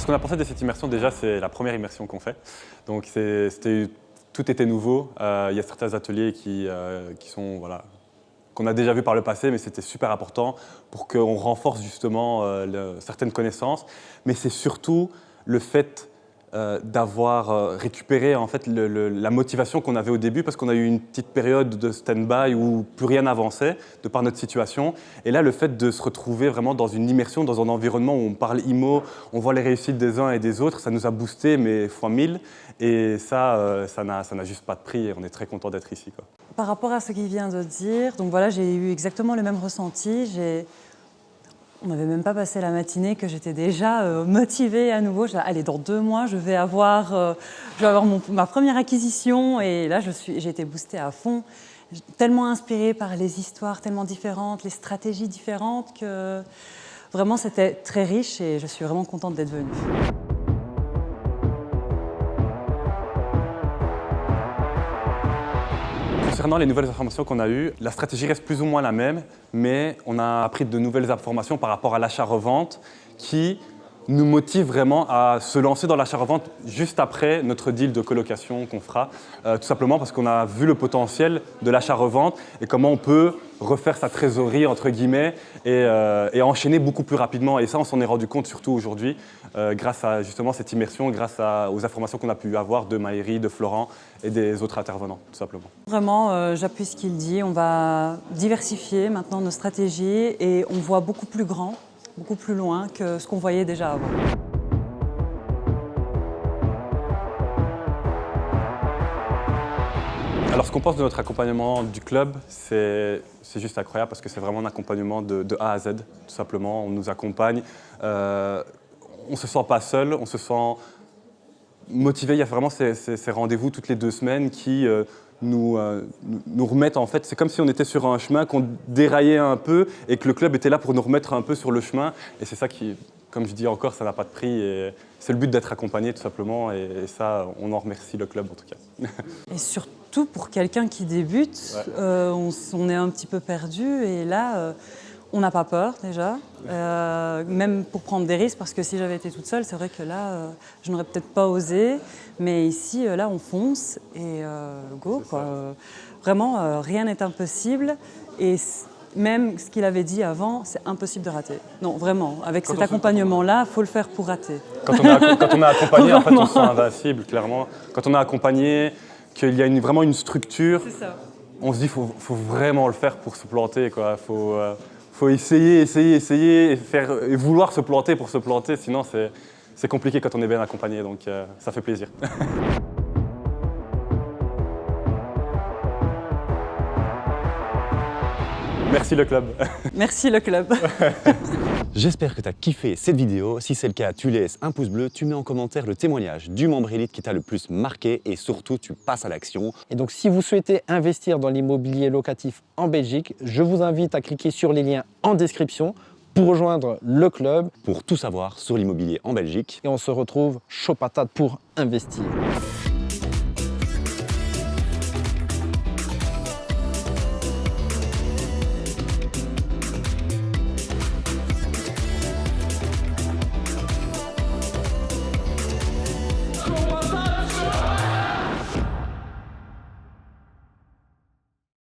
Ce qu'on a pensé de cette immersion, déjà, c'est la première immersion qu'on fait. Donc, tout était nouveau. Il y a certains ateliers qui sont, voilà, qu'on a déjà vu par le passé, mais c'était super important pour qu'on renforce justement certaines connaissances. Mais c'est surtout le fait d'avoir récupéré en fait, la motivation qu'on avait au début, parce qu'on a eu une petite période de stand-by où plus rien n'avançait de par notre situation. Et là, le fait de se retrouver vraiment dans une immersion, dans un environnement où on parle IMO, on voit les réussites des uns et des autres, ça nous a boosté, mais fois 1000. Et ça n'a juste pas de prix et on est très content d'être ici, quoi. Par rapport à ce qu'il vient de dire, donc voilà, j'ai eu exactement le même ressenti. On n'avait même pas passé la matinée que j'étais déjà motivée à nouveau. Allez, dans 2 mois, je vais avoir ma première acquisition. Et là, j'ai été boostée à fond, tellement inspirée par les histoires tellement différentes, les stratégies différentes, que vraiment, c'était très riche et je suis vraiment contente d'être venue. Concernant les nouvelles informations qu'on a eues, la stratégie reste plus ou moins la même, mais on a appris de nouvelles informations par rapport à l'achat-revente qui nous motive vraiment à se lancer dans l'achat-revente juste après notre deal de colocation qu'on fera, tout simplement parce qu'on a vu le potentiel de l'achat-revente et comment on peut refaire sa trésorerie, entre guillemets, et enchaîner beaucoup plus rapidement. Et ça, on s'en est rendu compte surtout aujourd'hui, grâce à justement cette immersion, grâce aux informations qu'on a pu avoir de Maëri, de Florent et des autres intervenants, tout simplement. Vraiment, j'appuie ce qu'il dit. On va diversifier maintenant nos stratégies et on voit beaucoup plus grand, beaucoup plus loin que ce qu'on voyait déjà avant. Alors, ce qu'on pense de notre accompagnement du club, c'est juste incroyable parce que c'est vraiment un accompagnement de A à Z, tout simplement. On nous accompagne, on ne se sent pas seul, on se sent motivé. Il y a vraiment ces rendez-vous toutes les 2 semaines qui nous remettent en fait. C'est comme si on était sur un chemin, qu'on déraillait un peu et que le club était là pour nous remettre un peu sur le chemin. Et c'est ça qui, comme je dis encore, ça n'a pas de prix. Et c'est le but d'être accompagné tout simplement. Et ça, on en remercie le club en tout cas. Et surtout pour quelqu'un qui débute, ouais. On est un petit peu perdu et là, on n'a pas peur déjà, même pour prendre des risques parce que si j'avais été toute seule, c'est vrai que là, je n'aurais peut-être pas osé. Mais ici, là, on fonce et go, quoi. Vraiment, rien n'est impossible. Et même ce qu'il avait dit avant, c'est impossible de rater. Non, vraiment, avec cet accompagnement-là, il faut le faire pour rater. Quand on a accompagné, en fait, on se sent invincible, clairement. Quand on a accompagné, qu'il y a vraiment une structure, on se dit qu'il faut vraiment le faire pour se planter, quoi. Faut essayer et vouloir se planter pour se planter, sinon c'est compliqué quand on est bien accompagné, donc ça fait plaisir. Merci le club. Merci le club. J'espère que tu as kiffé cette vidéo. Si c'est le cas, tu laisses un pouce bleu, tu mets en commentaire le témoignage du membre élite qui t'a le plus marqué et surtout, tu passes à l'action. Et donc, si vous souhaitez investir dans l'immobilier locatif en Belgique, je vous invite à cliquer sur les liens en description pour rejoindre le club. Pour tout savoir sur l'immobilier en Belgique. Et on se retrouve chaud patate pour investir.